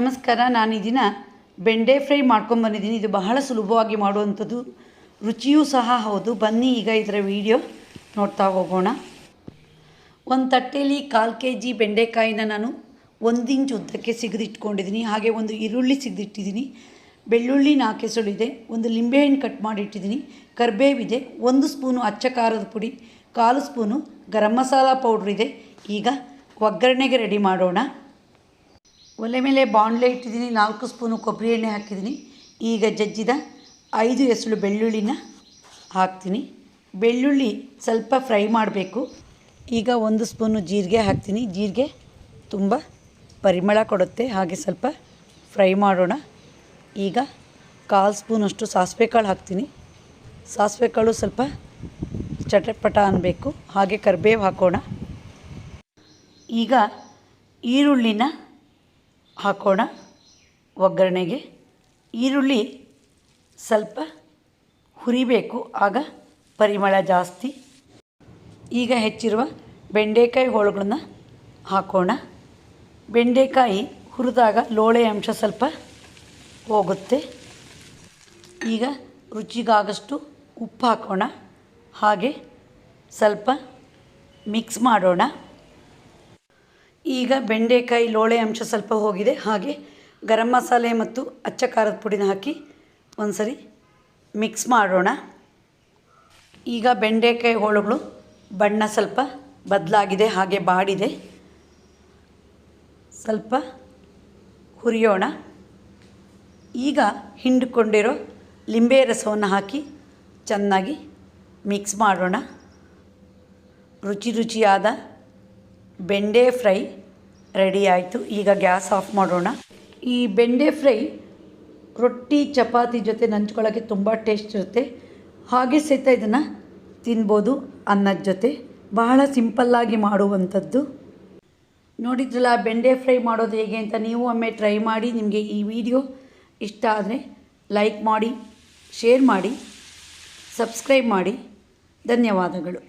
ನಮಸ್ಕಾರ. ನಾನು ಈ ದಿನ ಬೆಂಡೆ ಫ್ರೈ ಮಾಡ್ಕೊಂಬಂದಿದ್ದೀನಿ. ಇದು ಬಹಳ ಸುಲಭವಾಗಿ ಮಾಡುವಂಥದ್ದು, ರುಚಿಯೂ ಸಹ ಹೌದು. ಬನ್ನಿ ಈಗ ಇದರ ವಿಡಿಯೋ ನೋಡ್ತಾ ಹೋಗೋಣ. ಒಂದು ತಟ್ಟೆಯಲ್ಲಿ 1/4 kg ಬೆಂಡೆಕಾಯಿನ ನಾನು 1 ಇಂಚ್ ಉದ್ದಕ್ಕೆ ಸಿಗದಿಟ್ಕೊಂಡಿದ್ದೀನಿ. ಹಾಗೆ ಒಂದು ಈರುಳ್ಳಿ ಸಿಗದಿಟ್ಟಿದ್ದೀನಿ, ಬೆಳ್ಳುಳ್ಳಿ 4 ಎಸಳಿದೆ, ಒಂದು ಲಿಂಬೆಹಣ್ಣು ಕಟ್ ಮಾಡಿಟ್ಟಿದ್ದೀನಿ, ಕರಿಬೇವಿದೆ, 1 ಸ್ಪೂನು ಅಚ್ಚ ಖಾರದ ಪುಡಿ, 1/4 ಸ್ಪೂನು ಗರಂ ಮಸಾಲ ಪೌಡ್ರ್ ಇದೆ. ಈಗ ಒಗ್ಗರಣೆಗೆ ರೆಡಿ ಮಾಡೋಣ. ಒಲೆ ಮೇಲೆ ಬಾಣಲೆ ಇಟ್ಟಿದ್ದೀನಿ, 4 ಸ್ಪೂನು ಕೊಬ್ಬರಿ ಎಣ್ಣೆ ಹಾಕಿದ್ದೀನಿ. ಈಗ ಜಜ್ಜಿದ 5 ಎಸಳು ಬೆಳ್ಳುಳ್ಳಿನ ಹಾಕ್ತೀನಿ. ಬೆಳ್ಳುಳ್ಳಿ ಸ್ವಲ್ಪ ಫ್ರೈ ಮಾಡಬೇಕು. ಈಗ 1 ಸ್ಪೂನು ಜೀರಿಗೆ ಹಾಕ್ತೀನಿ. ಜೀರಿಗೆ ತುಂಬ ಪರಿಮಳ ಕೊಡುತ್ತೆ, ಹಾಗೆ ಸ್ವಲ್ಪ ಫ್ರೈ ಮಾಡೋಣ. ಈಗ 1/4 ಸ್ಪೂನಷ್ಟು ಸಾಸಿವೆ ಕಾಳು ಹಾಕ್ತೀನಿ. ಸಾಸಿವೆ ಕಾಳು ಸ್ವಲ್ಪ ಚಟಪಟ ಅನ್ನಬೇಕು. ಹಾಗೆ ಕರಿಬೇವು ಹಾಕೋಣ. ಈಗ ಈರುಳ್ಳಿನ ಹಾಕೋಣ ಒಗ್ಗರಣೆಗೆ. ಈರುಳ್ಳಿ ಸ್ವಲ್ಪ ಹುರಿಬೇಕು, ಆಗ ಪರಿಮಳ ಜಾಸ್ತಿ. ಈಗ ಹೆಚ್ಚಿರುವ ಬೆಂಡೆಕಾಯಿ ಹೋಳುಗಳನ್ನ ಹಾಕೋಣ. ಬೆಂಡೆಕಾಯಿ ಹುರಿದಾಗ ಲೋಳೆ ಅಂಶ ಸ್ವಲ್ಪ ಹೋಗುತ್ತೆ. ಈಗ ರುಚಿಗಾಗಷ್ಟು ಉಪ್ಪು ಹಾಕೋಣ. ಹಾಗೆ ಸ್ವಲ್ಪ ಮಿಕ್ಸ್ ಮಾಡೋಣ. ಈಗ ಬೆಂಡೆಕಾಯಿ ಲೋಳೆ ಅಂಶ ಸ್ವಲ್ಪ ಹೋಗಿದೆ. ಹಾಗೆ ಗರಂ ಮಸಾಲೆ ಮತ್ತು ಅಚ್ಚ ಖಾರದ ಪುಡಿನ ಹಾಕಿ ಒಂದು ಸರಿ ಮಿಕ್ಸ್ ಮಾಡೋಣ. ಈಗ ಬೆಂಡೆಕಾಯಿ ಹೋಳುಗಳು ಬಣ್ಣ ಸ್ವಲ್ಪ ಬದಲಾಗಿದೆ, ಹಾಗೆ ಬಾಡಿದೆ. ಸ್ವಲ್ಪ ಹುರಿಯೋಣ. ಈಗ ಹಿಂಡಿಕೊಂಡಿರೋ ಲಿಂಬೆ ರಸವನ್ನು ಹಾಕಿ ಚೆನ್ನಾಗಿ ಮಿಕ್ಸ್ ಮಾಡೋಣ. ರುಚಿಯಾದ ಬೆಂಡೆ ಫ್ರೈ ರೆಡಿ ಆಯಿತು. ಈಗ ಗ್ಯಾಸ್ ಆಫ್ ಮಾಡೋಣ. ಈ ಬೆಂಡೆ ಫ್ರೈ ರೊಟ್ಟಿ ಚಪಾತಿ ಜೊತೆ ನಂಚ್ಕೊಳ್ಳೋಕ್ಕೆ ತುಂಬ ಟೇಸ್ಟ್ ಇರುತ್ತೆ. ಹಾಗೆ ಸಹಿತ ಇದನ್ನು ತಿನ್ಬೋದು ಅನ್ನದ ಜೊತೆ. ಬಹಳ ಸಿಂಪಲ್ಲಾಗಿ ಮಾಡುವಂಥದ್ದು. ನೋಡಿದ್ರಲ್ಲ ಬೆಂಡೆ ಫ್ರೈ ಮಾಡೋದು ಹೇಗೆ ಅಂತ. ನೀವು ಒಮ್ಮೆ ಟ್ರೈ ಮಾಡಿ. ನಿಮಗೆ ಈ ವಿಡಿಯೋ ಇಷ್ಟ ಆದರೆ ಲೈಕ್ ಮಾಡಿ, ಶೇರ್ ಮಾಡಿ, ಸಬ್ಸ್ಕ್ರೈಬ್ ಮಾಡಿ. ಧನ್ಯವಾದಗಳು.